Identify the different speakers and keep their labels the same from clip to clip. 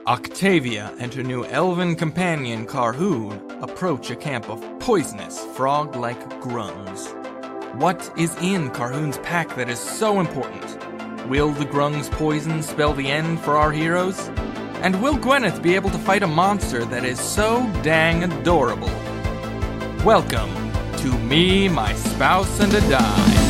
Speaker 1: Octavia and her new elven companion Carhoon approach a camp of poisonous, frog-like grungs. What is in Carhoon's pack that is so important? Will the grungs' poison spell the end for our heroes? And will Gwyneth be able to fight a monster that is so dang adorable? Welcome to Me, My Spouse, and a Die.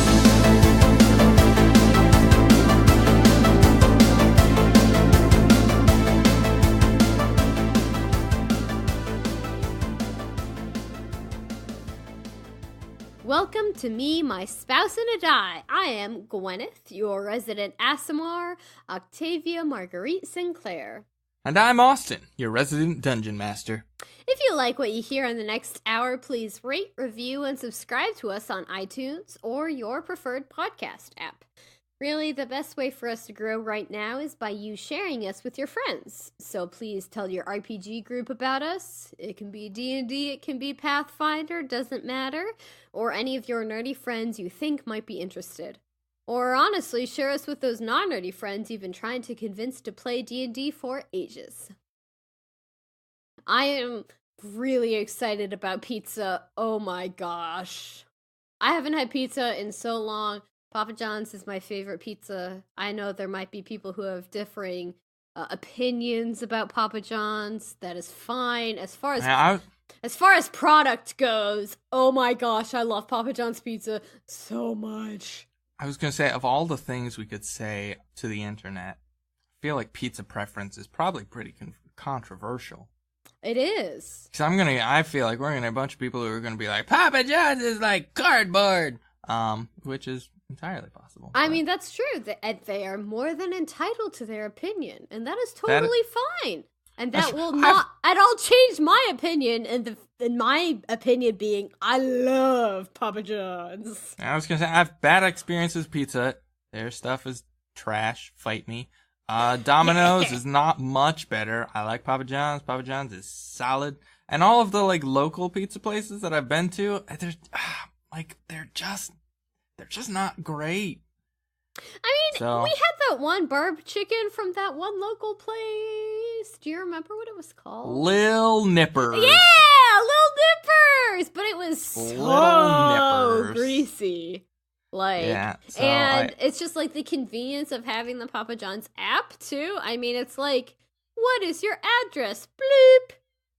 Speaker 2: Welcome to Me, My Spouse, and a Die. I am Gwyneth, your resident Aasimar, Octavia Marguerite Sinclair.
Speaker 1: And I'm Austin, your resident Dungeon Master.
Speaker 2: If you like what you hear in the next hour, please rate, review, and subscribe to us on iTunes or your preferred podcast app. Really, the best way for us to grow right now is by you sharing us with your friends. So please tell your RPG group about us. It can be D&D, it can be Pathfinder, doesn't matter. Or any of your nerdy friends you think might be interested. Or honestly, share us with those non-nerdy friends you've been trying to convince to play D&D for ages. I am really excited about pizza. Oh my gosh. I haven't had pizza in so long. Papa John's is my favorite pizza. I know there might be people who have differing opinions about Papa John's. That is fine. As far as product goes, oh my gosh, I love Papa John's pizza so much.
Speaker 1: I was going to say, of all the things we could say to the internet, I feel like pizza preference is probably pretty controversial.
Speaker 2: It is.
Speaker 1: Because I feel like we're going to have a bunch of people who are going to be like, Papa John's is like cardboard, which is entirely possible.
Speaker 2: I mean, that's true. They are more than entitled to their opinion, and that is totally fine. And that will not at all change my opinion, and my opinion being, I love Papa John's.
Speaker 1: I was going to say, I have bad experiences with pizza. Their stuff is trash. Fight me. Domino's is not much better. I like Papa John's. Papa John's is solid. And all of the, local pizza places that I've been to, they're just not great.
Speaker 2: I mean, we had that one burb chicken from that one local place. Do you remember what it was called?
Speaker 1: Lil Nippers.
Speaker 2: Yeah, Lil Nippers! But it was so greasy. It's just the convenience of having the Papa John's app, too. I mean, it's like, what is your address? Bloop!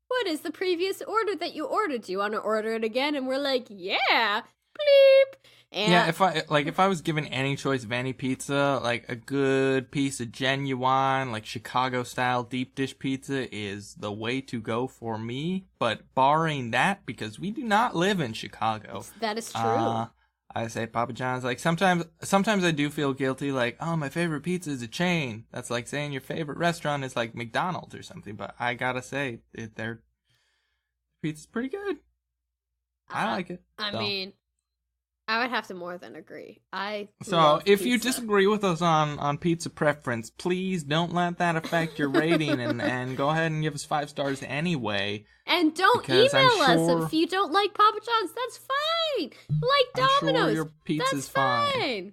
Speaker 2: What is the previous order that you ordered? Do you want to order it again? And we're like, yeah, bleep. And
Speaker 1: yeah, if I was given any choice of any pizza, a good piece of genuine, Chicago-style deep dish pizza is the way to go for me. But barring that, because we do not live in Chicago.
Speaker 2: That is true.
Speaker 1: I say Papa John's. Sometimes I do feel guilty, my favorite pizza is a chain. That's like saying your favorite restaurant is McDonald's or something. But I gotta say, their pizza's pretty good. I like it.
Speaker 2: I mean, I would have to more than agree.
Speaker 1: So if you disagree with us on pizza preference, please don't let that affect your rating and go ahead and give us 5 stars anyway.
Speaker 2: And don't email us if you don't like Papa John's. That's fine. Like Domino's.
Speaker 1: I'm sure your pizza's fine.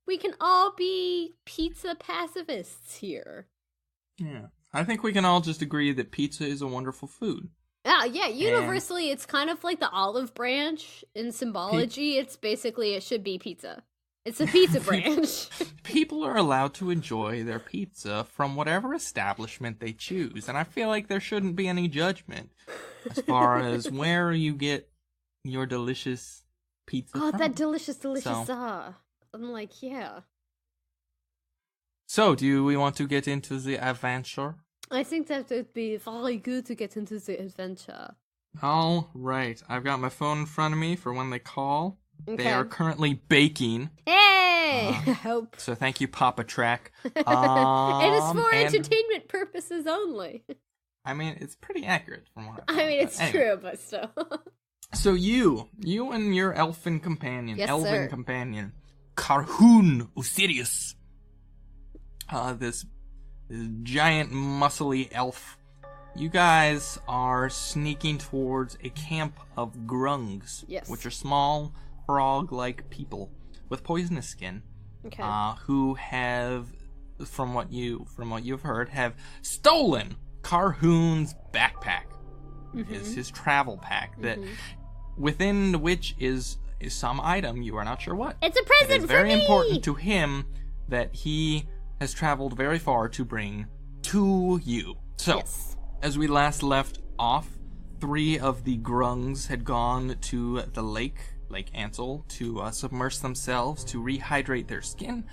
Speaker 2: We can all be pizza pacifists here.
Speaker 1: Yeah. I think we can all just agree that pizza is a wonderful food.
Speaker 2: Yeah, universally, it's kind of like the olive branch in symbology. It's basically, it should be pizza. It's a pizza branch.
Speaker 1: People are allowed to enjoy their pizza from whatever establishment they choose, and I feel like there shouldn't be any judgment as far as where you get your delicious pizza from.
Speaker 2: That delicious. I'm like, yeah.
Speaker 1: So, do we want to get into the adventure?
Speaker 2: I think that would be very good to get into the adventure.
Speaker 1: All right. I've got my phone in front of me for when they call.
Speaker 2: Okay.
Speaker 1: They are currently baking.
Speaker 2: Hey! I hope.
Speaker 1: So thank you, Papa Track.
Speaker 2: It is for entertainment purposes only.
Speaker 1: I mean, it's pretty accurate from what I've
Speaker 2: I mean, it's true, but still.
Speaker 1: So you and your elfin companion,
Speaker 2: sir.
Speaker 1: companion, Carhoon Osiris, this giant muscly elf. You guys are sneaking towards a camp of grungs,
Speaker 2: yes,
Speaker 1: which are small frog-like people with poisonous skin,
Speaker 2: okay,
Speaker 1: who have from what you've heard, have stolen Carhoon's backpack. Is his travel pack that within which is some item you are not sure what.
Speaker 2: It's a present for me.
Speaker 1: It's very important to him that he has traveled very far to bring to you. So, as we last left off, 3 of the Grungs had gone to the Lake Ansel, to submerge themselves to rehydrate their skin.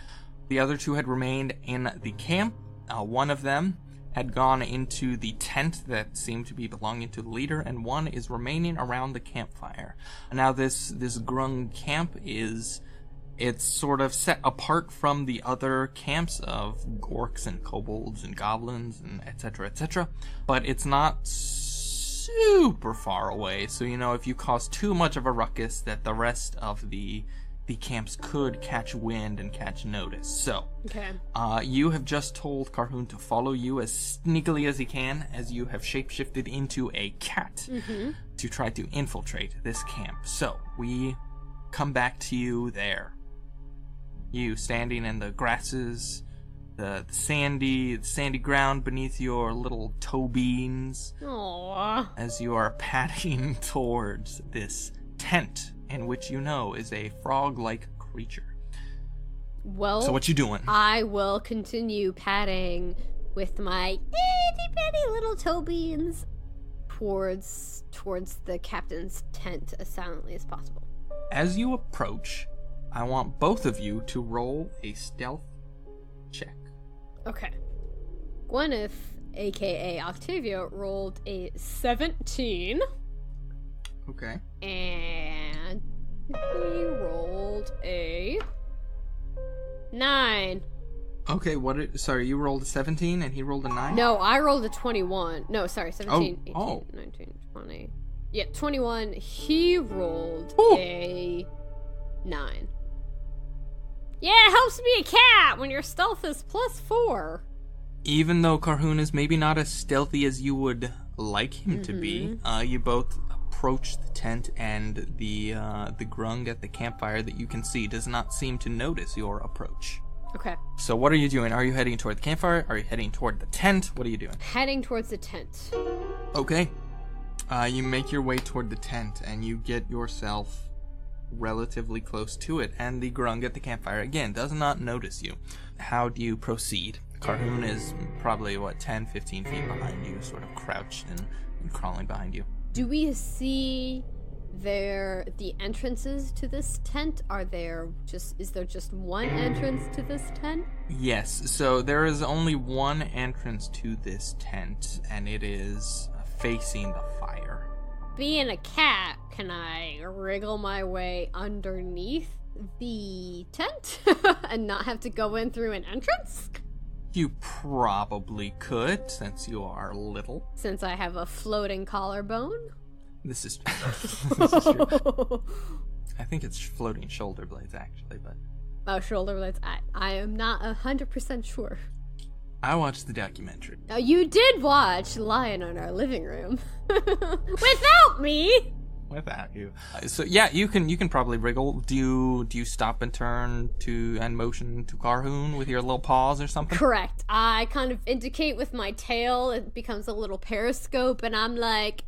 Speaker 1: The other 2 had remained in the camp. One of them had gone into the tent that seemed to be belonging to the leader, and 1 is remaining around the campfire. Now, this Grung camp it's sort of set apart from the other camps of orcs and kobolds and goblins and etc., but it's not super far away, so if you cause too much of a ruckus that the rest of the camps could catch wind and catch notice. So, you have just told Carhoon to follow you as sneakily as he can, as you have shapeshifted into a cat to try to infiltrate this camp. So, we come back to you there. You standing in the grasses, the sandy ground beneath your little toe beans.
Speaker 2: Aww.
Speaker 1: As you are padding towards this tent, in which is a frog-like creature.
Speaker 2: Well,
Speaker 1: so what you doing?
Speaker 2: I will continue padding with my itty-bitty little toe beans towards the captain's tent as silently as possible.
Speaker 1: As you approach, I want both of you to roll a stealth check.
Speaker 2: Okay. Gwyneth, aka Octavia, rolled a 17.
Speaker 1: Okay.
Speaker 2: And he rolled a 9.
Speaker 1: Okay, sorry, you rolled a 17 and he rolled a 9?
Speaker 2: No, I rolled a 21. No, sorry, 17, 18,
Speaker 1: oh.
Speaker 2: 19, 20. Yeah, 21. He rolled a 9. Yeah, it helps to be a cat when your stealth is +4.
Speaker 1: Even though Carhoon is maybe not as stealthy as you would like him to be, you both approach the tent, and the Grung at the campfire that you can see does not seem to notice your approach.
Speaker 2: Okay.
Speaker 1: So what are you doing? Are you heading toward the campfire? Are you heading toward the tent? What are you doing?
Speaker 2: Heading towards the tent.
Speaker 1: Okay. You make your way toward the tent, and you get yourself relatively close to it, and the Grung at the campfire, again, does not notice you. How do you proceed? Carhoon is probably, 10, 15 feet behind you, sort of crouched and crawling behind you.
Speaker 2: Do we see the entrances to this tent? Is there just one entrance to this tent?
Speaker 1: Yes, so there is only one entrance to this tent, and it is facing the fire.
Speaker 2: Being a cat, can I wriggle my way underneath the tent and not have to go in through an entrance?
Speaker 1: You probably could, since you are little.
Speaker 2: Since I have a floating collarbone?
Speaker 1: This is true. I think it's floating shoulder blades, actually, but...
Speaker 2: Oh, shoulder blades. I am not 100% sure.
Speaker 1: I watched the documentary.
Speaker 2: Now, you did watch Lion in our living room. Without me!
Speaker 1: Without you. So yeah, you can probably wriggle. Do you stop and turn and motion to Carhoon with your little paws or something?
Speaker 2: Correct. I kind of indicate with my tail. It becomes a little periscope, and I'm like,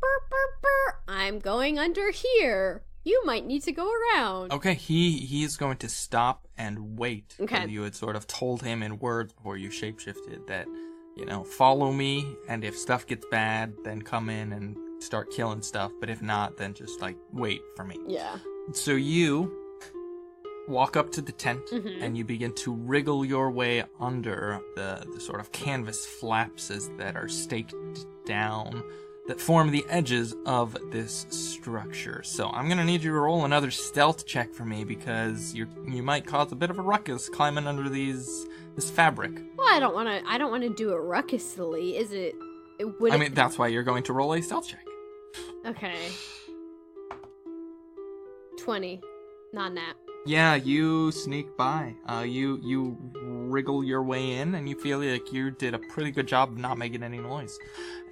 Speaker 2: burr, burr, burr. I'm going under here. You might need to go around.
Speaker 1: Okay, he's going to stop and wait.
Speaker 2: Okay.
Speaker 1: You had sort of told him in words before you shapeshifted that, follow me, and if stuff gets bad, then come in and start killing stuff, but if not, then just, wait for me.
Speaker 2: Yeah.
Speaker 1: So you walk up to the tent, and you begin to wriggle your way under the sort of canvas flapes that are staked down that form the edges of this structure. So I'm gonna need you to roll another stealth check for me, because you might cause a bit of a ruckus climbing under this fabric.
Speaker 2: Well, I don't want to do it ruckusily. Is it?
Speaker 1: That's why you're going to roll a stealth check.
Speaker 2: Okay. 20. Not nat.
Speaker 1: Yeah, you sneak by. You wriggle your way in, and you feel like you did a pretty good job of not making any noise.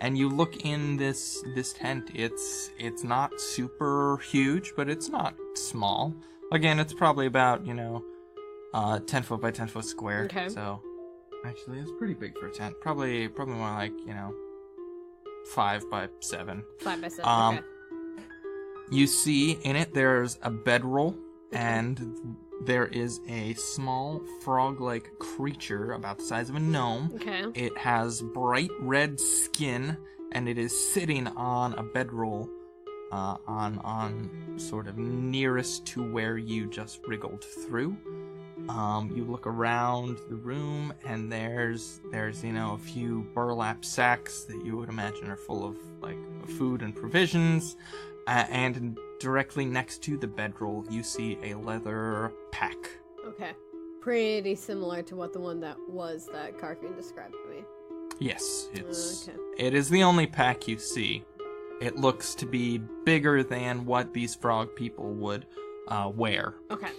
Speaker 1: And you look in this tent. It's not super huge, but it's not small. Again, it's probably about 10 foot by 10 foot square.
Speaker 2: Okay.
Speaker 1: So Actually, it's pretty big for a tent. Probably more like, 5 by 7.
Speaker 2: 5 by 7, okay.
Speaker 1: You see in it there's a bedroll, and there is a small frog-like creature about the size of a gnome.
Speaker 2: Okay.
Speaker 1: It has bright red skin, and it is sitting on a bedroll, on sort of nearest to where you just wriggled through. You look around the room, and there's a few burlap sacks that you would imagine are full of like food and provisions, and directly next to the bedroll you see a leather pack.
Speaker 2: Okay, pretty similar to the one that Carcoon described to me.
Speaker 1: Yes, it is the only pack you see. It looks to be bigger than what these frog people would wear.
Speaker 2: Okay.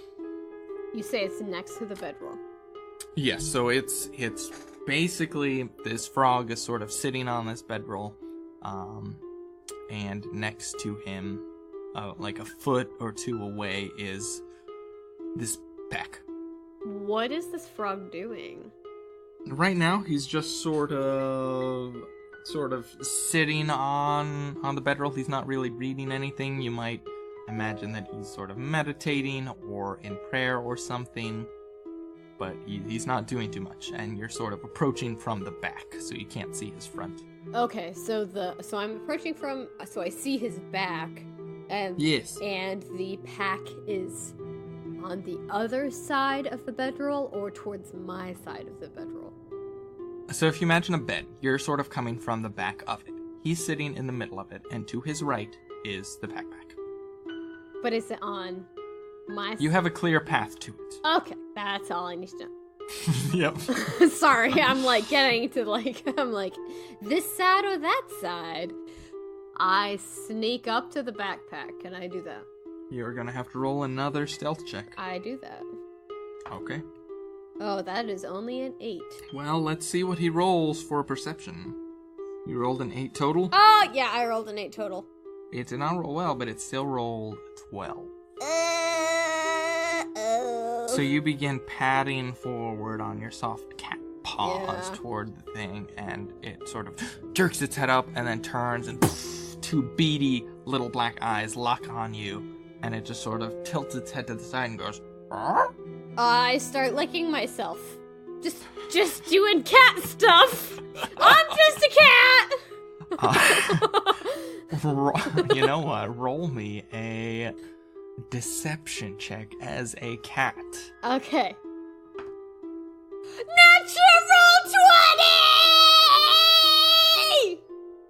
Speaker 2: You say it's next to the bedroll.
Speaker 1: Yes, so it's basically this frog is sort of sitting on this bedroll, and next to him, like a foot or two away, is this pack.
Speaker 2: What is this frog doing?
Speaker 1: Right now, he's just sort of sitting on the bedroll. He's not really reading anything. You might imagine that he's sort of meditating or in prayer or something, but he's not doing too much, and you're sort of approaching from the back, so you can't see his front.
Speaker 2: Okay, so I'm approaching so I see his back, and
Speaker 1: yes,
Speaker 2: and the pack is on the other side of the bedroll or towards my side of the bedroll.
Speaker 1: So if you imagine a bed, you're sort of coming from the back of it. He's sitting in the middle of it, and to his right is the backpack.
Speaker 2: But is it on my side?
Speaker 1: You have a clear path to it.
Speaker 2: Okay, that's all I need to know.
Speaker 1: Yep.
Speaker 2: Sorry, I'm getting to this side or that side. I sneak up to the backpack. Can I do that?
Speaker 1: You're gonna have to roll another stealth check.
Speaker 2: I do that.
Speaker 1: Okay.
Speaker 2: Oh, that is only an 8.
Speaker 1: Well, let's see what he rolls for perception. You rolled an 8 total?
Speaker 2: Oh, yeah, I rolled an 8 total.
Speaker 1: It did not roll well, but it still rolled 12. So you begin padding forward on your soft cat paws toward the thing, and it sort of jerks its head up and then turns, and two beady little black eyes lock on you, and it just sort of tilts its head to the side and goes, "Arr?"
Speaker 2: I start licking myself. Just doing cat stuff. I'm just a cat.
Speaker 1: You know what? Roll me a deception check as a cat.
Speaker 2: Okay. Natural 20!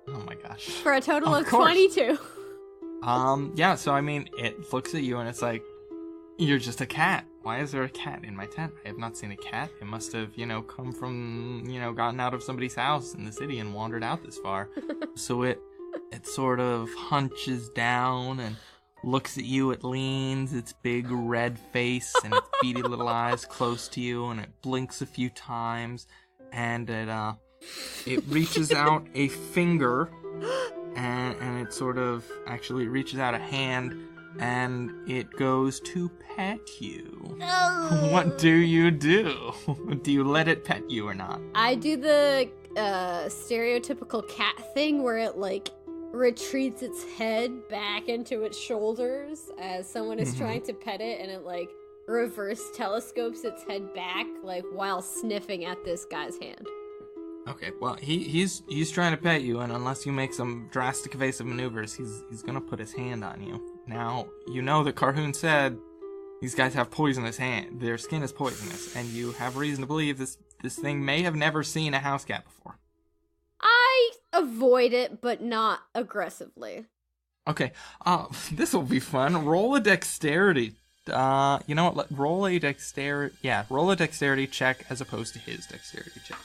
Speaker 1: Oh my gosh.
Speaker 2: For a total of 22.
Speaker 1: Yeah, so I mean, it looks at you and it's like, you're just a cat. Why is there a cat in my tent? I have not seen a cat. It must have, come from, gotten out of somebody's house in the city and wandered out this far. So it sort of hunches down and looks at you. It leans its big red face and its beady little eyes close to you, and it blinks a few times, and it reaches out a finger, and it sort of actually reaches out a hand, and it goes to pet you.
Speaker 2: Oh.
Speaker 1: What do you do? Do you let it pet you or not?
Speaker 2: I do the stereotypical cat thing where it retreats its head back into its shoulders as someone is trying to pet it, and it reverse telescopes its head back while sniffing at this guy's hand.
Speaker 1: Okay, well, he's trying to pet you, and unless you make some drastic evasive maneuvers, he's gonna put his hand on you. Now, you know that Carhoon said these guys have poisonous hand. Their skin is poisonous, and you have reason to believe this thing may have never seen a house cat before.
Speaker 2: I avoid it, but not aggressively.
Speaker 1: Okay, this will be fun. Roll a dexterity. You know what? Roll a dexterity check as opposed to his dexterity check.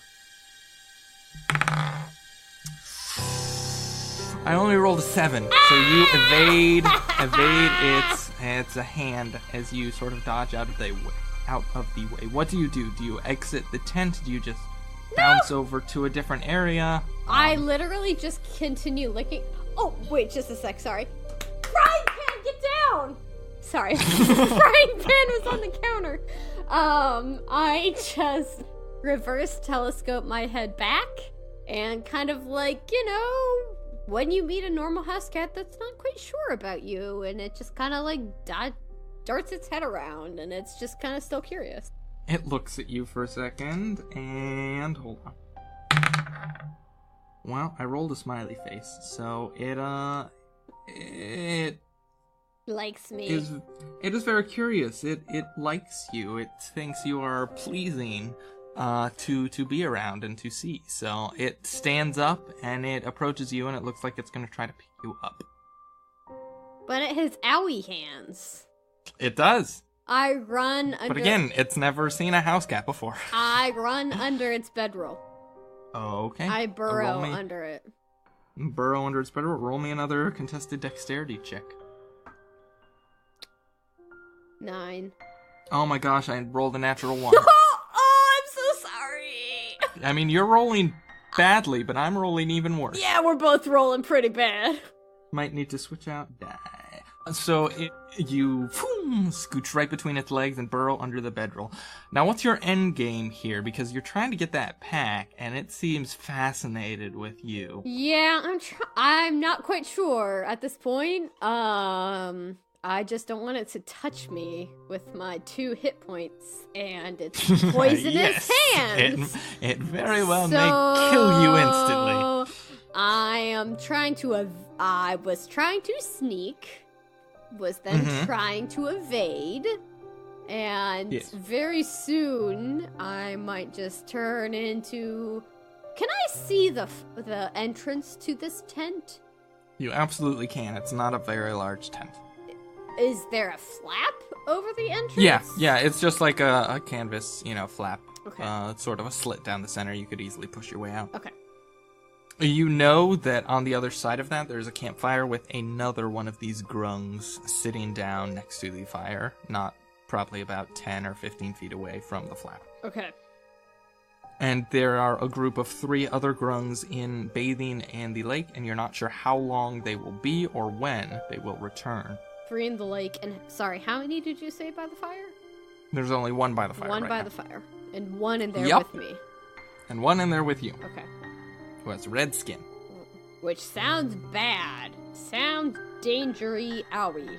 Speaker 1: I only rolled a 7, so you evade its hand as you sort of dodge out of the way. What do? Do you exit the tent? Do you just bounce over to a different area?
Speaker 2: I literally just continue licking. Oh, wait, just a sec, sorry. Frying pan, get down! Sorry, frying pan was on the counter. I just reverse telescope my head back and kind of like, when you meet a normal house cat that's not quite sure about you, and it just kind of like darts its head around, and it's just kind of still curious.
Speaker 1: It looks at you for a second, and hold on. Well, I rolled a smiley face, so it
Speaker 2: likes me.
Speaker 1: It is very curious. It likes you. It thinks you are pleasing to be around and to see. So it stands up and it approaches you, and it looks like it's going to try to pick you up.
Speaker 2: But it has owie hands.
Speaker 1: It does.
Speaker 2: I run under...
Speaker 1: But again, it's never seen a house cat before.
Speaker 2: I run under its bedroll.
Speaker 1: Okay.
Speaker 2: I burrow under it.
Speaker 1: Burrow under its bedroll. Roll me another contested dexterity check.
Speaker 2: 9.
Speaker 1: Oh my gosh, I rolled a natural 1.
Speaker 2: Oh, I'm so sorry.
Speaker 1: I mean, you're rolling badly, but I'm rolling even worse.
Speaker 2: Yeah, we're both rolling pretty bad.
Speaker 1: Might need to switch out die. So you scooch right between its legs and burrow under the bedroll. Now, what's your end game here? Because you're trying to get that pack, and it seems fascinated with you.
Speaker 2: Yeah, I'm not quite sure at this point. I just don't want it to touch me with my 2 hit points and its poisonous hands.
Speaker 1: It very well may kill you instantly.
Speaker 2: I was trying to sneak, was then trying to evade, and very soon I might just turn into... Can I see the entrance to this tent?
Speaker 1: You absolutely can. It's not a very large tent.
Speaker 2: Is there a flap over the entrance?
Speaker 1: Yeah, it's just like a canvas, flap.
Speaker 2: Okay.
Speaker 1: It's sort of a slit down the center. You could easily push your way out.
Speaker 2: Okay.
Speaker 1: You know that on the other side of that, there's a campfire with another one of these grungs sitting down next to the fire, not probably about 10 or 15 feet away from the flap.
Speaker 2: Okay.
Speaker 1: And there are a group of 3 other grungs bathing in the lake, and you're not sure how long they will be or when they will return.
Speaker 2: 3 in the lake, and sorry, how many did you say by the fire?
Speaker 1: There's only 1 by the fire.
Speaker 2: One
Speaker 1: right
Speaker 2: by
Speaker 1: now.
Speaker 2: the fire, and 1 in there with me.
Speaker 1: And 1 in there with you.
Speaker 2: Okay.
Speaker 1: Who has red skin.
Speaker 2: Which sounds bad. Sounds dangery owie.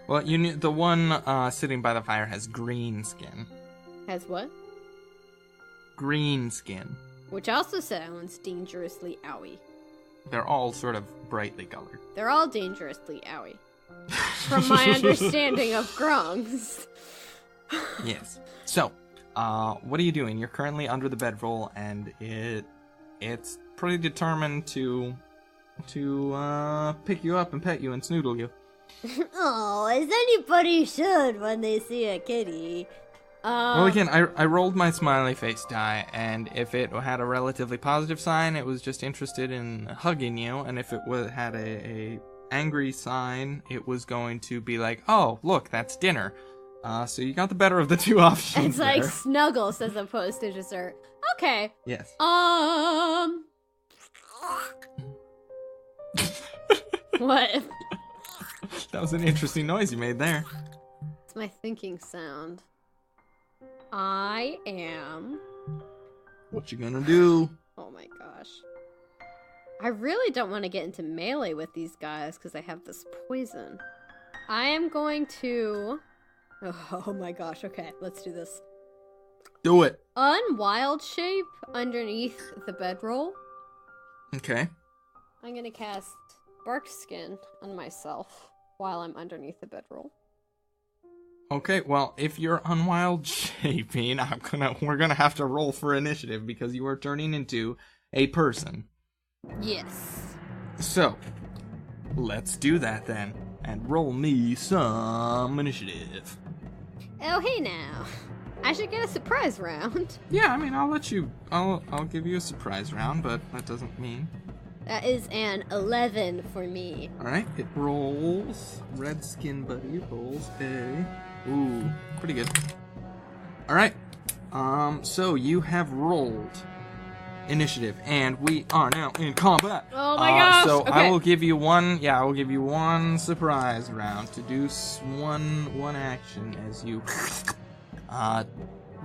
Speaker 1: Well, you knew the one sitting by the fire has green skin.
Speaker 2: Has what?
Speaker 1: Green skin.
Speaker 2: Which also sounds dangerously owie.
Speaker 1: They're all sort of brightly colored.
Speaker 2: They're all dangerously owie. From my understanding of grungs.
Speaker 1: Yes. So, what are you doing? You're currently under the bedroll, and it's pretty determined to pick you up and pet you and snoodle you.
Speaker 2: Oh, as anybody should when they see a kitty.
Speaker 1: Well, again, I rolled my smiley face die, and if it had a relatively positive sign, it was just interested in hugging you, and if it had a angry sign, it was going to be like, oh, look, that's dinner. So you got the better of the 2 options.
Speaker 2: It's like snuggles as opposed to dessert. Okay.
Speaker 1: Yes.
Speaker 2: What?
Speaker 1: That was an interesting noise you made there.
Speaker 2: It's my thinking sound. I am...
Speaker 1: What you gonna do?
Speaker 2: Oh my gosh. I really don't want to get into melee with these guys because I have this poison. I am going to... Oh my gosh, okay, let's do this.
Speaker 1: Do it.
Speaker 2: Unwild shape underneath the bedroll.
Speaker 1: Okay.
Speaker 2: I'm gonna cast bark skin on myself while I'm underneath the bedroll.
Speaker 1: Okay, well, if you're unwild shaping, we're gonna have to roll for initiative because you are turning into a person.
Speaker 2: Yes.
Speaker 1: So, let's do that then, and roll me some initiative.
Speaker 2: Oh, hey now. I should get a surprise round.
Speaker 1: Yeah, I mean, I'll give you a surprise round, but that doesn't mean.
Speaker 2: That is an 11 for me.
Speaker 1: Alright, it rolls. Red skin buddy rolls a... Ooh, pretty good. Alright, so you have rolled initiative, and we are now in combat.
Speaker 2: Oh my gosh!
Speaker 1: So
Speaker 2: okay.
Speaker 1: I will give you one surprise round to do one action as you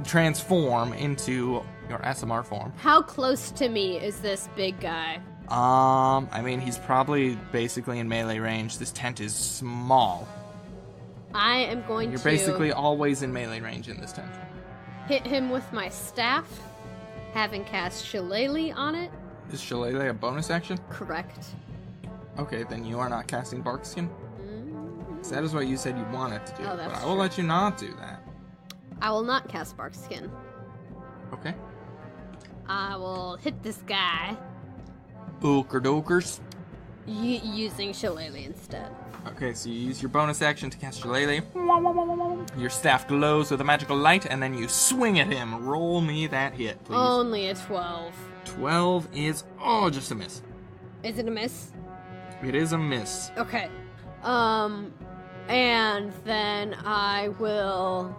Speaker 1: transform into your SMR form.
Speaker 2: How close to me is this big guy?
Speaker 1: I mean, he's probably basically in melee range. This tent is small.
Speaker 2: I am going
Speaker 1: You're
Speaker 2: to
Speaker 1: basically always in melee range in this tent.
Speaker 2: hit him with my staff, having cast Shillelagh on it.
Speaker 1: Is Shillelagh a bonus action?
Speaker 2: Correct.
Speaker 1: Okay, then you are not casting Barkskin.
Speaker 2: Mm.
Speaker 1: So that is what you said you wanted to do,
Speaker 2: Oh,
Speaker 1: but
Speaker 2: that's
Speaker 1: I will
Speaker 2: true.
Speaker 1: let you not do that.
Speaker 2: I will not cast Barkskin.
Speaker 1: Okay.
Speaker 2: I will hit this guy
Speaker 1: Okerdokers.
Speaker 2: using Shillelagh instead.
Speaker 1: Okay, so you use your bonus action to cast Shillelagh. Your staff glows with a magical light, and then you swing at him. Roll me that hit, please.
Speaker 2: Only a 12.
Speaker 1: 12 is, just a miss.
Speaker 2: Is it a miss?
Speaker 1: It is a miss.
Speaker 2: Okay. And then I will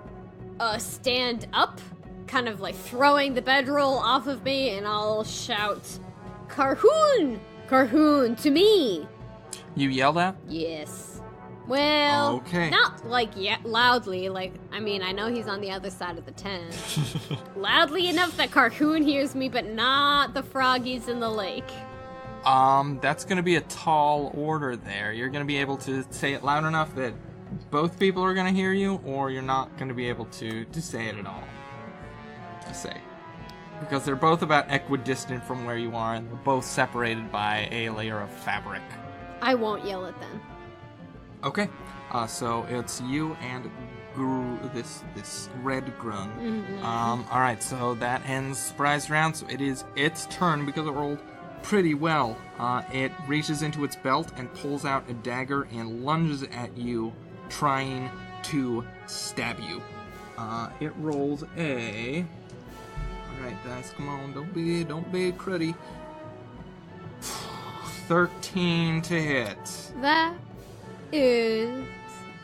Speaker 2: stand up, kind of like throwing the bedroll off of me, and I'll shout, Carhoon! Carhoon, to me!
Speaker 1: You yell that?
Speaker 2: Yes. Well,
Speaker 1: Okay.
Speaker 2: not like loudly, like, I mean, I know he's on the other side of the tent. Loudly enough that Carhoon hears me, but not the froggies in the lake.
Speaker 1: That's gonna be a tall order there. You're gonna be able to say it loud enough that both people are gonna hear you, or you're not gonna be able to say it at all. To say. Because they're both about equidistant from where you are, and they're both separated by a layer of fabric.
Speaker 2: I won't yell it then.
Speaker 1: Okay, so it's you and this red grung.
Speaker 2: Mm-hmm.
Speaker 1: All right, so that ends surprise round. So it is its turn because it rolled pretty well. It reaches into its belt and pulls out a dagger and lunges at you, trying to stab you. It rolls a. All right, guys, come on, don't be cruddy. 13 to hit.
Speaker 2: That is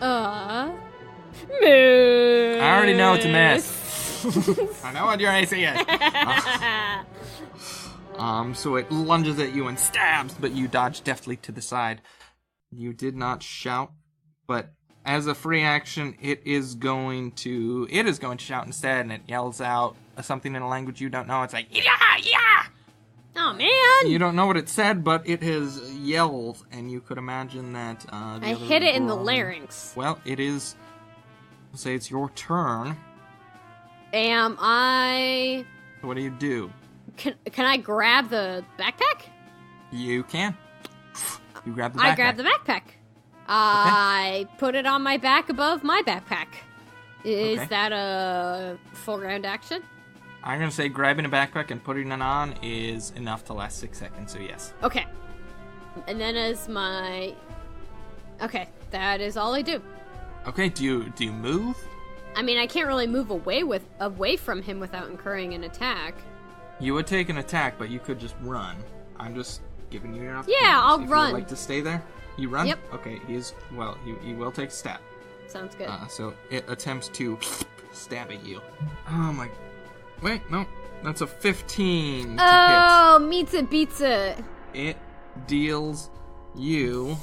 Speaker 2: a miss.
Speaker 1: I already know it's a miss. I know what your AC is. So it lunges at you and stabs, but you dodge deftly to the side. You did not shout, but as a free action, it is going to shout instead, and it yells out something in a language you don't know. It's like, yeah, yeah!
Speaker 2: Oh, man!
Speaker 1: You don't know what it said, but it has yelled, and you could imagine that
Speaker 2: I hit it in the larynx.
Speaker 1: Well, it is. I'll say it's your turn.
Speaker 2: Am I...
Speaker 1: What do you do?
Speaker 2: Can I grab the backpack?
Speaker 1: You can. You grab the backpack.
Speaker 2: I grab the backpack. I put it on my back above my backpack. Is that a full round action?
Speaker 1: I'm going to say grabbing a backpack and putting it on is enough to last 6 seconds, so yes.
Speaker 2: Okay. And then as my... Okay, that is all I do.
Speaker 1: Okay, do you move?
Speaker 2: I mean, I can't really move away from him without incurring an attack.
Speaker 1: You would take an attack, but you could just run. I'm just giving you an opportunity.
Speaker 2: Yeah, I'll
Speaker 1: if
Speaker 2: run.
Speaker 1: You'd like to stay there? You run?
Speaker 2: Yep.
Speaker 1: Okay, he will take a stab.
Speaker 2: Sounds good.
Speaker 1: So it attempts to stab at you. Oh my... Wait, no. That's a 15 to
Speaker 2: Oh, meets it, beats it.
Speaker 1: hit. It deals you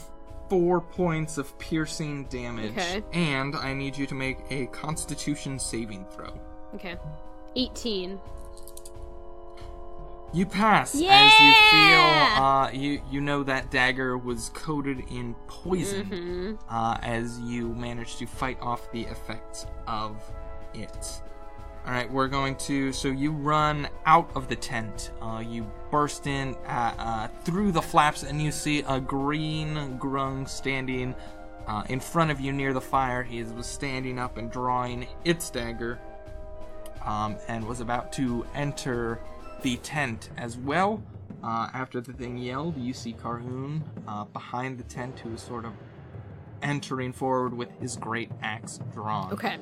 Speaker 1: 4 points of piercing damage.
Speaker 2: Okay.
Speaker 1: And I need you to make a Constitution saving throw.
Speaker 2: Okay. 18.
Speaker 1: You pass
Speaker 2: Yeah!
Speaker 1: as you feel, you know that dagger was coated in poison, as you manage to fight off the effects of it. Alright, we're going to, so you run out of the tent, you burst in through the flaps, and you see a green grung standing in front of you near the fire. He was standing up and drawing its dagger, and was about to enter the tent as well. After the thing yelled, you see Carhoon behind the tent, who is sort of entering forward with his great axe drawn.
Speaker 2: Okay.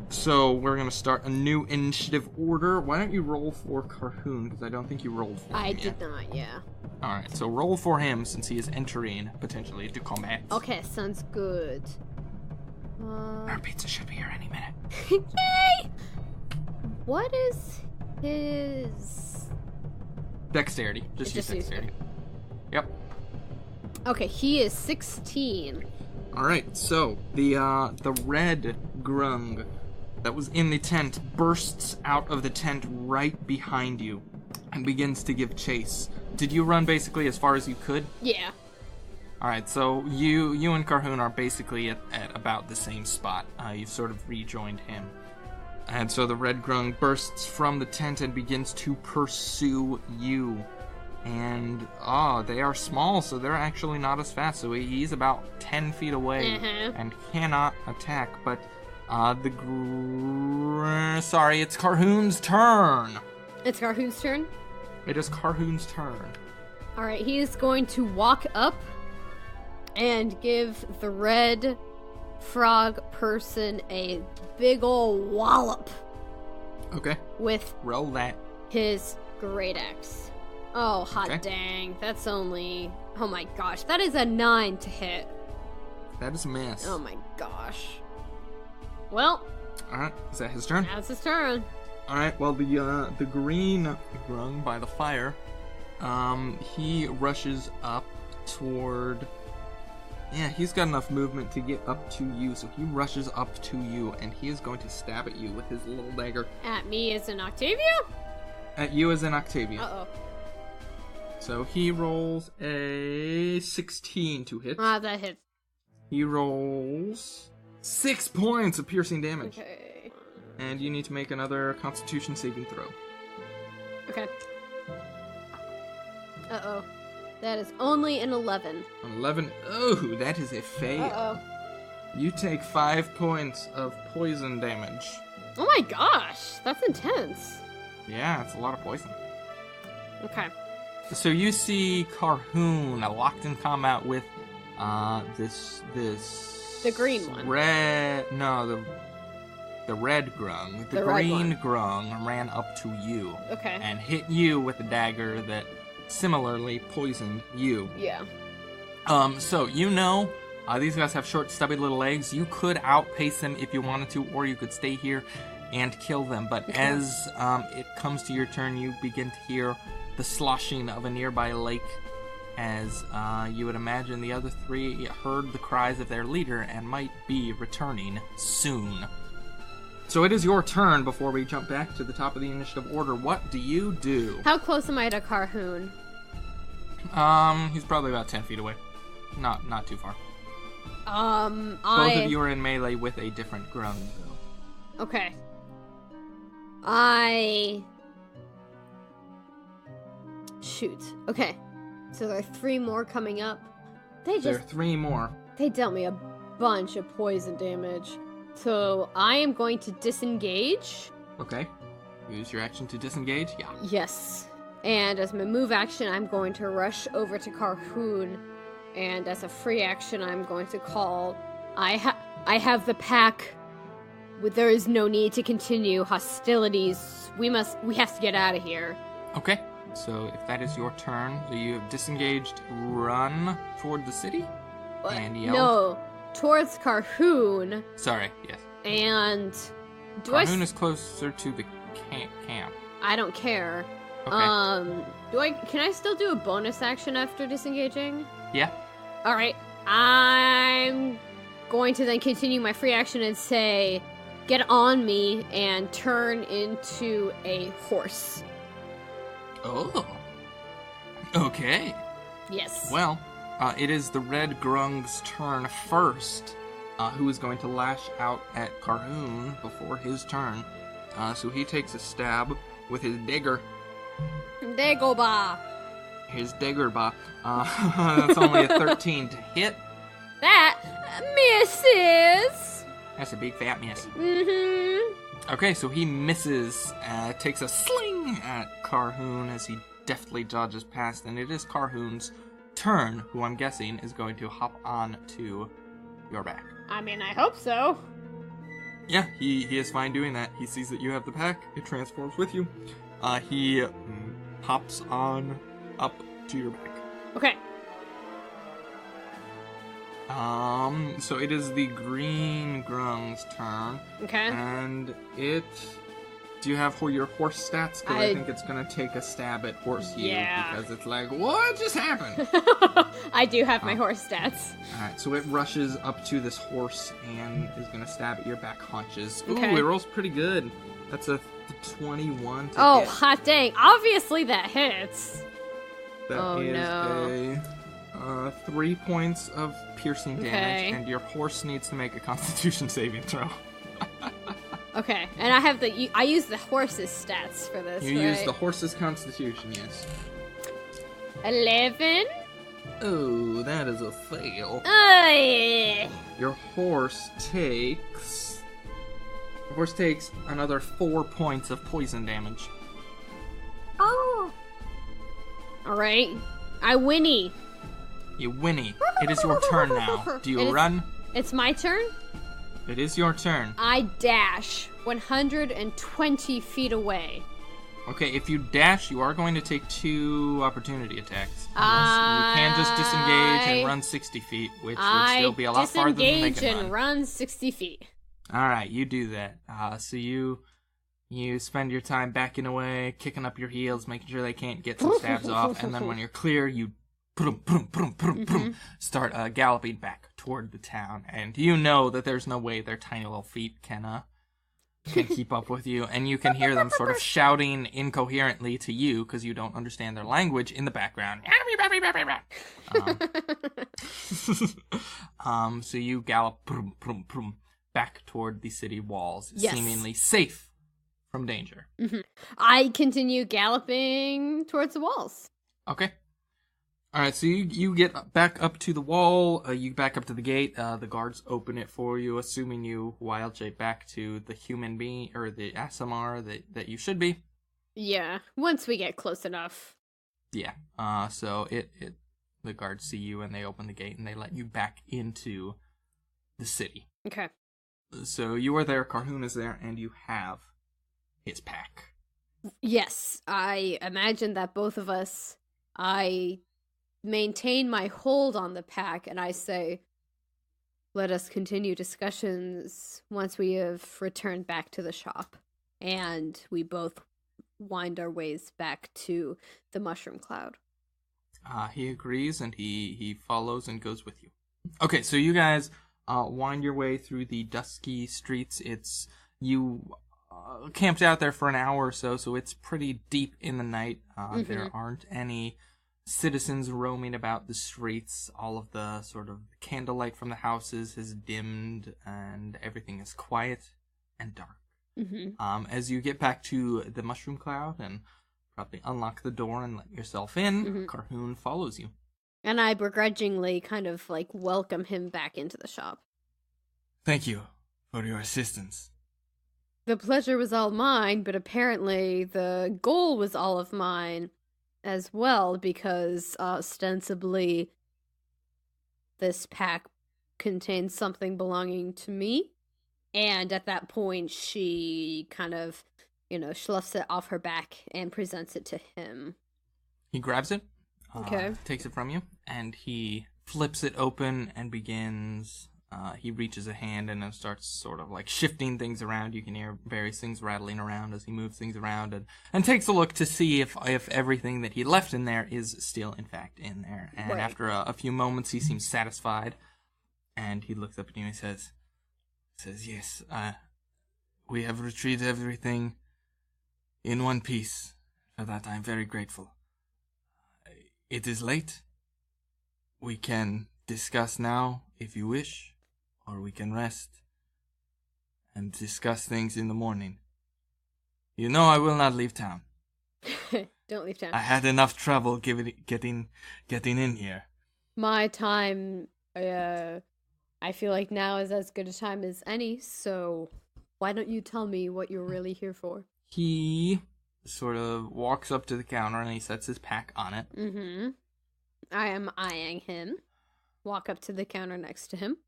Speaker 1: So we're going to start a new initiative order. Why don't you roll for Carhoon, because I don't think you rolled for him
Speaker 2: I
Speaker 1: yet.
Speaker 2: did not, yeah.
Speaker 1: Alright, so roll for him since he is entering, potentially, into combat.
Speaker 2: Okay, sounds good.
Speaker 1: Our pizza should be here any minute.
Speaker 2: Yay! What is his...
Speaker 1: Dexterity. Just use dexterity. Yep.
Speaker 2: Okay, he is 16.
Speaker 1: Alright, so the red grung that was in the tent bursts out of the tent right behind you and begins to give chase. Did you run basically as far as you could?
Speaker 2: Yeah.
Speaker 1: Alright, so you and Carhoon are basically at about the same spot. You've sort of rejoined him. And so the red grung bursts from the tent and begins to pursue you. And, they are small, so they're actually not as fast. So he's about 10 feet away and cannot attack. But, sorry, it's Carhoon's turn.
Speaker 2: It's Carhoon's turn?
Speaker 1: It is Carhoon's turn.
Speaker 2: Alright, he is going to walk up and give the red frog person a big ol' wallop.
Speaker 1: Okay.
Speaker 2: With
Speaker 1: roll that.
Speaker 2: His great axe. Oh, hot dang. That's only... Oh my gosh. That is a 9 to hit.
Speaker 1: That is a miss.
Speaker 2: Oh my gosh. Well.
Speaker 1: Alright, is that his turn?
Speaker 2: That's his turn.
Speaker 1: Alright, well, the green grung by the fire, he rushes up toward... Yeah, he's got enough movement to get up to you, so he rushes up to you, and he is going to stab at you with his little dagger.
Speaker 2: At me as in Octavia?
Speaker 1: At you as in Octavia.
Speaker 2: Uh-oh.
Speaker 1: So he rolls a 16 to hit.
Speaker 2: That hits.
Speaker 1: He rolls 6 points of piercing damage.
Speaker 2: Okay.
Speaker 1: And you need to make another Constitution saving throw.
Speaker 2: Okay. Uh-oh. That is only an 11.
Speaker 1: An 11. Oh, that is a fail.
Speaker 2: Uh-oh.
Speaker 1: You take 5 points of poison damage.
Speaker 2: Oh my gosh, that's intense.
Speaker 1: Yeah, it's a lot of poison.
Speaker 2: Okay.
Speaker 1: So you see Carhoon locked in combat with this
Speaker 2: the green one.
Speaker 1: The red grung. The green grung ran up to you.
Speaker 2: Okay.
Speaker 1: And hit you with a dagger that similarly poisoned you.
Speaker 2: Yeah.
Speaker 1: So these guys have short, stubby little legs. You could outpace them if you wanted to, or you could stay here and kill them. But as it comes to your turn, you begin to hear the sloshing of a nearby lake, as you would imagine the other three heard the cries of their leader and might be returning soon. So it is your turn before we jump back to the top of the initiative order. What do you do?
Speaker 2: How close am I to Carhoon?
Speaker 1: He's probably about 10 feet away. Not too far.
Speaker 2: Both
Speaker 1: of you are in melee with a different grung, though.
Speaker 2: Okay. Shoot. Okay. So there are 3 more coming up.
Speaker 1: There are 3 more.
Speaker 2: They dealt me a bunch of poison damage. So I am going to disengage.
Speaker 1: Okay. Use your action to disengage? Yeah.
Speaker 2: Yes. And as my move action, I'm going to rush over to Carhoon. And as a free action, I'm going to call, I have the pack. There is no need to continue hostilities. We have to get out of here.
Speaker 1: Okay. So if that is your turn, so you have disengaged, run toward the city? And yell?
Speaker 2: No, towards Carhoon.
Speaker 1: Sorry, yes.
Speaker 2: And
Speaker 1: Carhoon is closer to the camp.
Speaker 2: I don't care.
Speaker 1: Okay.
Speaker 2: Can I still do a bonus action after disengaging?
Speaker 1: Yeah.
Speaker 2: Alright. I'm going to then continue my free action and say, get on me and turn into a horse.
Speaker 1: Oh. Okay.
Speaker 2: Yes.
Speaker 1: Well, it is the red grung's turn first, who is going to lash out at Carhoon before his turn. So he takes a stab with his dagger.
Speaker 2: Daggerba.
Speaker 1: His daggerba. That's only a 13 to hit.
Speaker 2: That misses.
Speaker 1: That's a big fat miss.
Speaker 2: Mm-hmm.
Speaker 1: Okay, so he misses, takes a sling at Carhoon as he deftly dodges past, and it is Carhoon's turn, who I'm guessing is going to hop on to your back.
Speaker 2: I mean, I hope so.
Speaker 1: Yeah, he is fine doing that. He sees that you have the pack, it transforms with you. He hops on up to your back.
Speaker 2: Okay.
Speaker 1: So it is the green grung's turn.
Speaker 2: Okay.
Speaker 1: And it Do you have your horse stats? Because I think it's going to take a stab at horse you.
Speaker 2: Yeah.
Speaker 1: Because it's like, what just happened?
Speaker 2: I do have my horse stats.
Speaker 1: Alright, so it rushes up to this horse and is going to stab at your back haunches. Ooh,
Speaker 2: Okay.
Speaker 1: it rolls pretty good. That's a 21 to
Speaker 2: Oh,
Speaker 1: hit.
Speaker 2: hot dang. Obviously that hits.
Speaker 1: That is
Speaker 2: no.
Speaker 1: a 3 points of piercing damage,
Speaker 2: Okay.
Speaker 1: and your horse needs to make a Constitution saving throw.
Speaker 2: Okay, and I use the horse's stats for this,
Speaker 1: You
Speaker 2: right?
Speaker 1: use the horse's Constitution, yes.
Speaker 2: 11?
Speaker 1: Oh, that is a fail.
Speaker 2: Yeah.
Speaker 1: Your horse takes another 4 points of poison damage.
Speaker 2: Oh. Alright. I whinny.
Speaker 1: You whinny. It is your turn now. Do you run?
Speaker 2: It's my turn?
Speaker 1: It is your turn.
Speaker 2: I dash 120 feet away.
Speaker 1: Okay, if you dash, you are going to take 2 opportunity attacks. Unless you can just disengage and run 60 feet, which would still be a lot farther than they
Speaker 2: disengage
Speaker 1: can
Speaker 2: and run 60 feet.
Speaker 1: Alright, you do that. So you spend your time backing away, kicking up your heels, making sure they can't get some stabs off, and then when you're clear, you start galloping back toward the town. And you know that there's no way their tiny little feet can keep up with you, and you can hear them sort of shouting incoherently to you because you don't understand their language in the background. So you gallop back toward the city walls,
Speaker 2: Yes.
Speaker 1: seemingly safe from danger.
Speaker 2: I continue galloping towards the walls.
Speaker 1: Okay. Alright, so you get back up to the wall, you back up to the gate, the guards open it for you, assuming you wild shape back to the human being, or the ASMR that you should be.
Speaker 2: Yeah, once we get close enough.
Speaker 1: Yeah, so the guards see you and they open the gate and they let you back into the city.
Speaker 2: Okay.
Speaker 1: So you are there, Carhoon is there, and you have his pack.
Speaker 2: Yes, I imagine that both of us, I maintain my hold on the pack and I say, let us continue discussions once we have returned back to the shop. And we both wind our ways back to the mushroom cloud.
Speaker 1: He agrees and he follows and goes with you. Okay, so you guys wind your way through the dusky streets. You camped out there for an hour or so it's pretty deep in the night. There aren't any citizens roaming about the streets. All of the sort of candlelight from the houses has dimmed and everything is quiet and dark. As you get back to the mushroom cloud and probably unlock the door and let yourself in, Carhoon follows you.
Speaker 2: And I begrudgingly kind of like welcome him back into the shop.
Speaker 1: Thank you for your assistance.
Speaker 2: The pleasure was all mine, but apparently the goal was all of mine as well, because ostensibly this pack contains something belonging to me. And at that point, she kind of, sloughs it off her back and presents it to him.
Speaker 1: He grabs it,
Speaker 2: Okay.
Speaker 1: takes it from you, and he flips it open and begins. He reaches a hand and then starts sort of like shifting things around. You can hear various things rattling around as he moves things around and takes a look to see if everything that he left in there is still in fact in there. And
Speaker 2: Right.
Speaker 1: after a few moments, he seems satisfied, and he looks up at you and says, yes, we have retrieved everything in one piece. For that, I'm very grateful. It is late. We can discuss now if you wish, or we can rest and discuss things in the morning. You know I will not leave town.
Speaker 2: Don't leave town.
Speaker 1: I had enough trouble getting in here.
Speaker 2: My time, I feel like now is as good a time as any, so why don't you tell me what you're really here for?
Speaker 1: He sort of walks up to the counter and he sets his pack on it.
Speaker 2: I am eyeing him. Walk up to the counter next to him.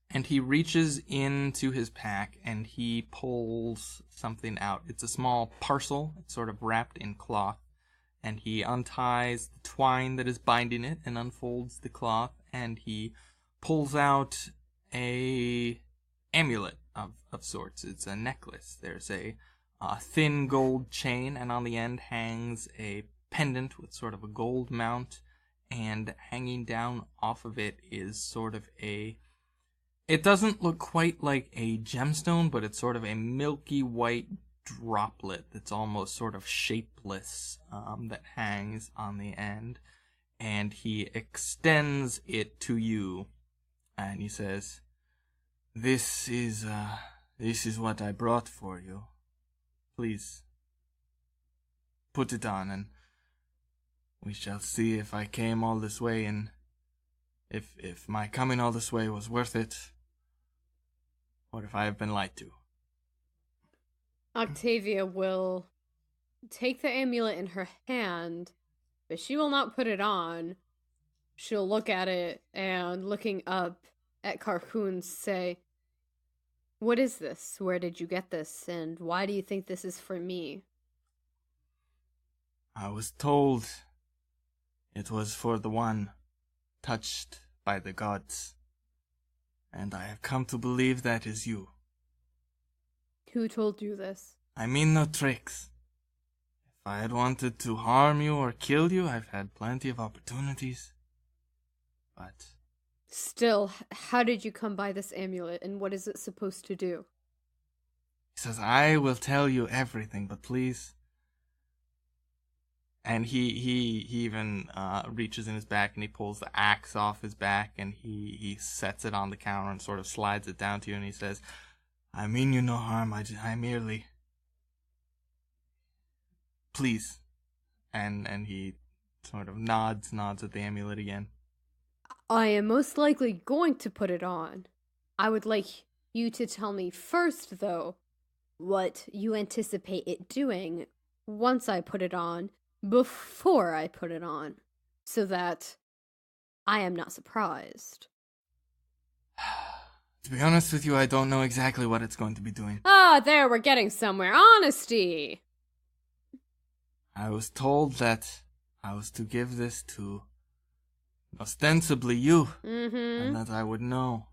Speaker 1: And he reaches into his pack and he pulls something out. It's a small parcel. It's sort of wrapped in cloth. And he unties the twine that is binding it and unfolds the cloth. And he pulls out a amulet of sorts. It's a necklace. There's a a thin gold chain, and on the end hangs a pendant with sort of a gold mount, and hanging down off of it is sort of a... It doesn't look quite like a gemstone, but it's sort of a milky white droplet that's almost sort of shapeless, that hangs on the end. And he extends it to you, and he says, This is what I brought for you. Please, put it on, and we shall see if I came all this way, and if my coming all this way was worth it, or if I have been lied to.
Speaker 2: Octavia will take the amulet in her hand, but she will not put it on. She'll look at it, and looking up at Carhoon, say, What is this? Where did you get this? And why do you think this is for me?
Speaker 1: I was told it was for the one touched by the gods, and I have come to believe that is you.
Speaker 2: Who told you this?
Speaker 1: I mean no tricks. If I had wanted to harm you or kill you, I've had plenty of opportunities. But...
Speaker 2: Still, how did you come by this amulet, and what is it supposed to do?
Speaker 1: He says, I will tell you everything, but please... And he even reaches in his back and he pulls the axe off his back and he sets it on the counter and sort of slides it down to you, and he says, I mean you no harm, I merely... Please. And he sort of nods at the amulet again.
Speaker 2: I am most likely going to put it on. I would like you to tell me first, though, what you anticipate it doing once I put it on, before I put it on, so that I am not surprised.
Speaker 1: To be honest with you, I don't know exactly what it's going to be doing.
Speaker 2: Ah, there, we're getting somewhere. Honesty!
Speaker 1: I was told that I was to give this to ostensibly you, and that I would know,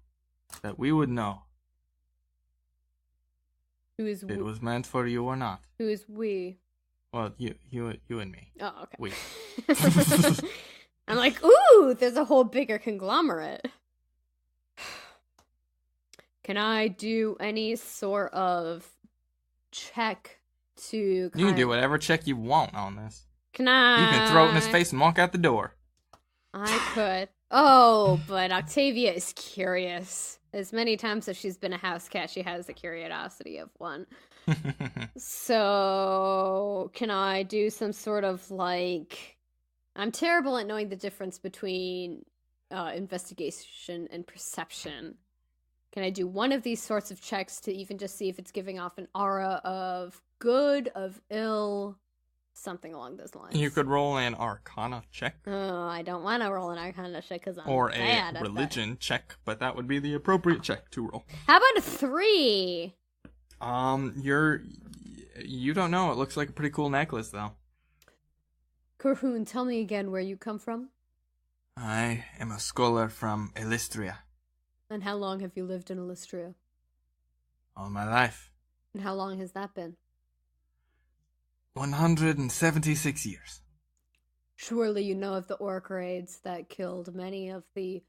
Speaker 1: that we would know
Speaker 2: who is
Speaker 1: if it was meant for you or not.
Speaker 2: Who is we?
Speaker 1: Well, you and me.
Speaker 2: Oh, okay.
Speaker 1: We.
Speaker 2: I'm like, ooh, there's a whole bigger conglomerate. Can I do any sort of check to
Speaker 1: You can do whatever check you want on this.
Speaker 2: Can I?
Speaker 1: You can throw it in his face and walk out the door.
Speaker 2: I could. Oh, but Octavia is curious. As many times as she's been a house cat, she has the curiosity of one. So, can I do some sort of like... I'm terrible at knowing the difference between investigation and perception. Can I do one of these sorts of checks to even just see if it's giving off an aura of good, of ill, something along those lines?
Speaker 1: You could roll an Arcana check.
Speaker 2: Oh, I don't want to roll an Arcana check because I'm
Speaker 1: or
Speaker 2: bad
Speaker 1: a
Speaker 2: at
Speaker 1: religion
Speaker 2: that.
Speaker 1: check, but that would be the appropriate check to roll.
Speaker 2: How about a 3?
Speaker 1: You don't know. It looks like a pretty cool necklace, though.
Speaker 2: Carhoon, tell me again where you come from.
Speaker 1: I am a scholar from Elistria.
Speaker 2: And how long have you lived in Elistria?
Speaker 1: All my life.
Speaker 2: And how long has that been?
Speaker 1: 176 years.
Speaker 2: Surely you know of the orc raids that killed many of the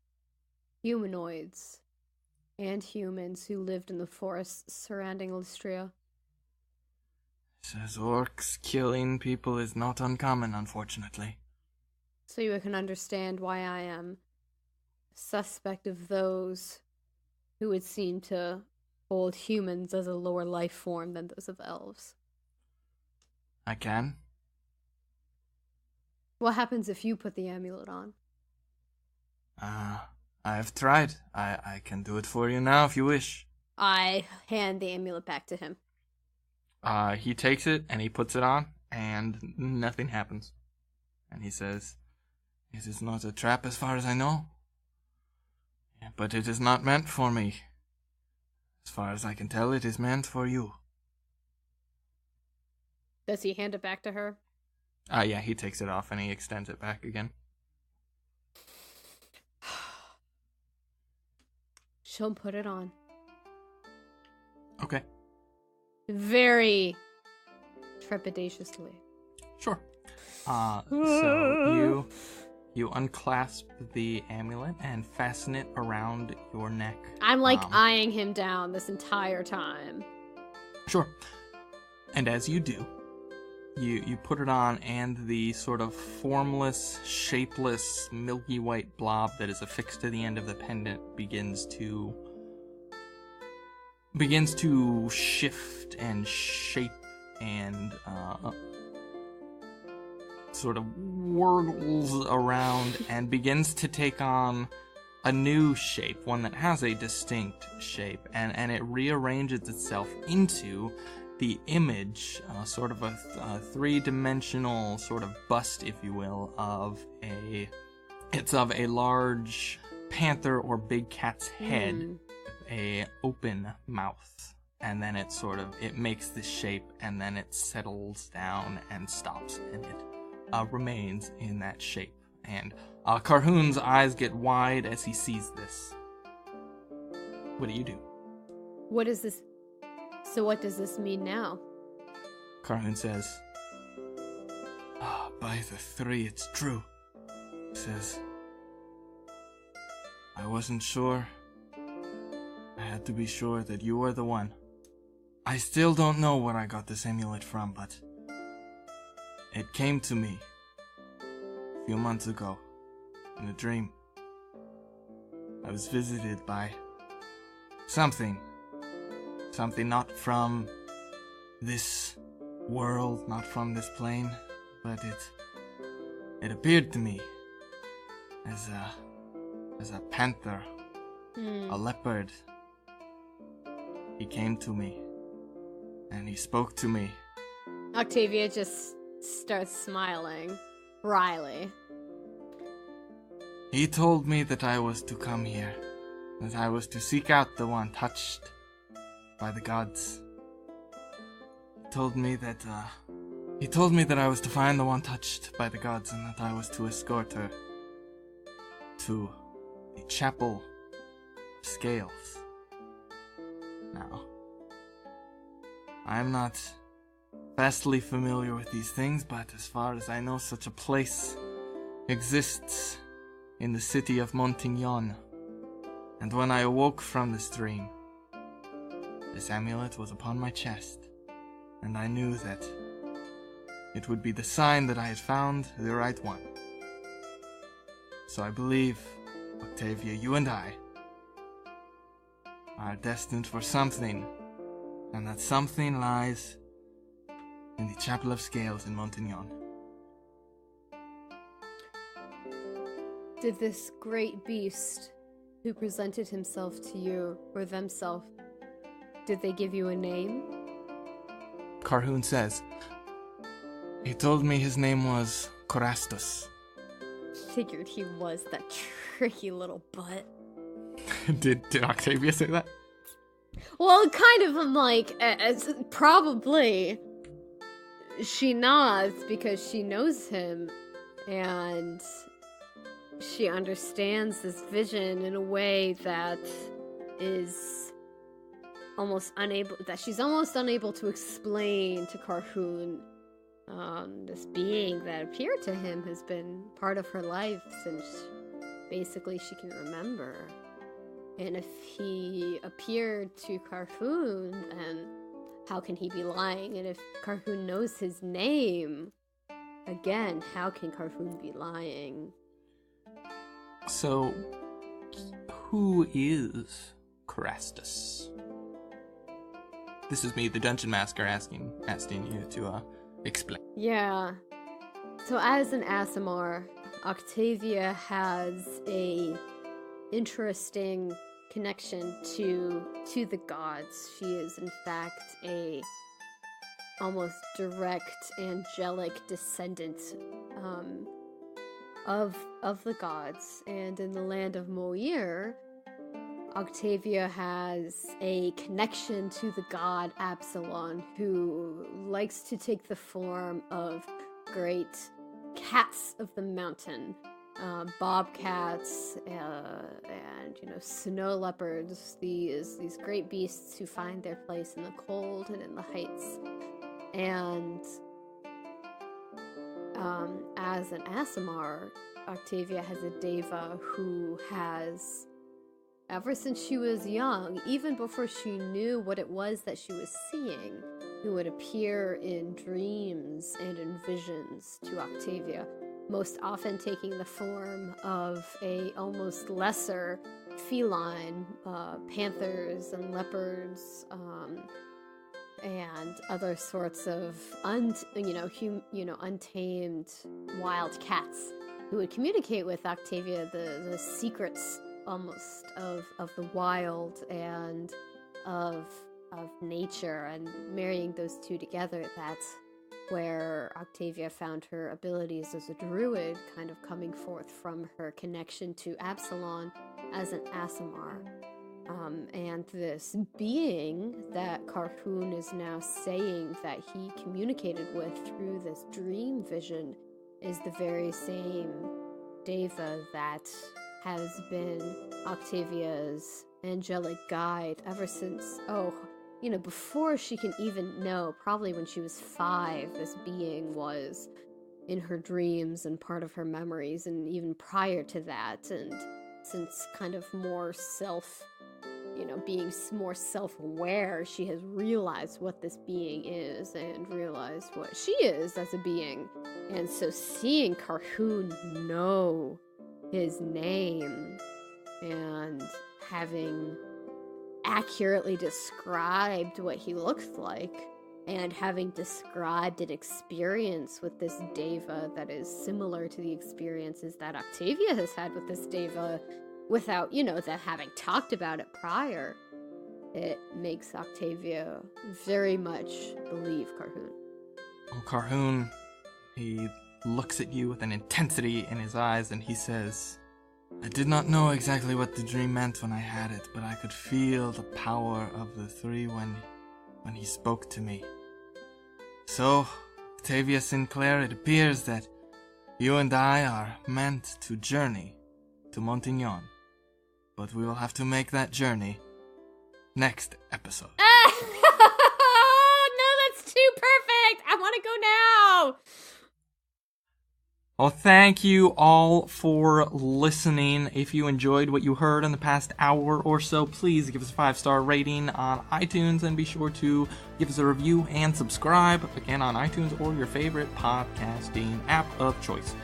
Speaker 2: humanoids and humans who lived in the forests surrounding Elistria.
Speaker 1: Says orcs killing people is not uncommon, unfortunately.
Speaker 2: So you can understand why I am suspect of those who would seem to hold humans as a lower life form than those of elves.
Speaker 1: I can.
Speaker 2: What happens if you put the amulet on?
Speaker 1: I have tried. I can do it for you now if you wish.
Speaker 2: I hand the amulet back to him.
Speaker 1: He takes it and he puts it on, and nothing happens. And he says, "It is not a trap as far as I know. But it is not meant for me. As far as I can tell, it is meant for you."
Speaker 2: Does he hand it back to her?
Speaker 1: Yeah, he takes it off and he extends it back again.
Speaker 2: She'll put it on.
Speaker 1: Okay.
Speaker 2: Very trepidatiously.
Speaker 1: Sure. So you unclasp the amulet and fasten it around your neck.
Speaker 2: I'm eyeing him down this entire time.
Speaker 1: Sure. And as you do, you put it on, and the sort of formless, shapeless, milky white blob that is affixed to the end of the pendant begins to shift and shape and sort of whirls around and begins to take on a new shape, one that has a distinct shape, and it rearranges itself into the image, sort of a three-dimensional sort of bust, if you will, of a large panther or big cat's head, with a open mouth, and then it makes this shape, and then it settles down and stops, and it remains in that shape. And Carhoon's eyes get wide as he sees this. What do?
Speaker 2: What is this? So what does this mean now?
Speaker 1: Carhoon says, by the three, it's true. He says, I wasn't sure. I had to be sure that you were the one. I still don't know where I got this amulet from, but it came to me a few months ago in a dream. I was visited by something not from this world, not from this plane, but it appeared to me as a panther, a leopard. He came to me, and he spoke to me.
Speaker 2: Octavia just starts smiling, wryly.
Speaker 1: He told me that I was to come here, that I was to seek out the one touched by the gods. He told me that I was to find the one touched by the gods, and that I was to escort her to the chapel of scales. Now, I am not vastly familiar with these things, but as far as I know, such a place exists in the city of Montignon. And when I awoke from this dream, this amulet was upon my chest, and I knew that it would be the sign that I had found the right one. So I believe, Octavia, you and I are destined for something, and that something lies in the Chapel of Scales in Montignon.
Speaker 2: Did this great beast who presented himself to you, or themselves, did they give you a name?
Speaker 1: Carhoon says, he told me his name was Corastus.
Speaker 2: Figured he was that tricky little butt.
Speaker 1: Did Octavia say that?
Speaker 2: Well, kind of, I'm like, probably. She nods because she knows him, and she understands this vision in a way that is she's almost unable to explain to Carhoon. This being that appeared to him has been part of her life since basically she can remember. And if he appeared to Carhoon, then how can he be lying? And if Carhoon knows his name, again, how can Carhoon be lying?
Speaker 1: So, who is Corastus? This is me, the Dungeon Master, asking you to explain.
Speaker 2: Yeah. So as an Aasimar, Octavia has a interesting connection to the gods. She is in fact a almost direct angelic descendant of the gods. And in the land of Moir, Octavia has a connection to the god Absalon, who likes to take the form of great cats of the mountain, bobcats, and snow leopards. These great beasts who find their place in the cold and in the heights. And as an Aasimar, Octavia has a deva who has, ever since she was young, even before she knew what it was that she was seeing, who would appear in dreams and in visions to Octavia, most often taking the form of a almost lesser feline, panthers and leopards, and other sorts of untamed wild cats, who would communicate with Octavia the secrets almost of the wild and of nature, and marrying those two together, that's where Octavia found her abilities as a druid kind of coming forth from her connection to Absalon as an Aasimar. And this being that Carhoon is now saying that he communicated with through this dream vision is the very same deva that has been Octavia's angelic guide ever since, before she can even know, probably when she was 5, this being was in her dreams and part of her memories, and even prior to that, and since kind of being more self-aware, she has realized what this being is and realized what she is as a being. And so seeing Carhoon know his name and having accurately described what he looks like, and having described an experience with this deva that is similar to the experiences that Octavia has had with this deva without, them having talked about it prior, it makes Octavia very much believe Carhoon.
Speaker 1: Well, Carhoon, he looks at you with an intensity in his eyes, and he says, I did not know exactly what the dream meant when I had it, but I could feel the power of the three when he spoke to me. So, Octavia Sinclair, it appears that you and I are meant to journey to Montignon, but we will have to make that journey next episode.
Speaker 2: No, that's too perfect! I want to go now!
Speaker 1: Well, thank you all for listening. If you enjoyed what you heard in the past hour or so, please give us a 5-star rating on iTunes, and be sure to give us a review and subscribe, again, on iTunes or your favorite podcasting app of choice.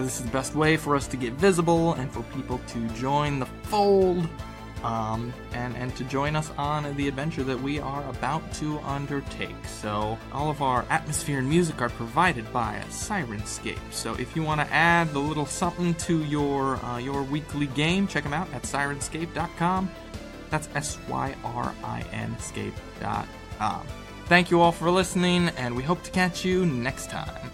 Speaker 1: This is the best way for us to get visible and for people to join the fold, and to join us on the adventure that we are about to undertake. So all of our atmosphere and music are provided by Syrinscape. So if you want to add the little something to your weekly game, check them out at Syrinscape.com. That's SYRINscape.com. Thank you all for listening, and we hope to catch you next time.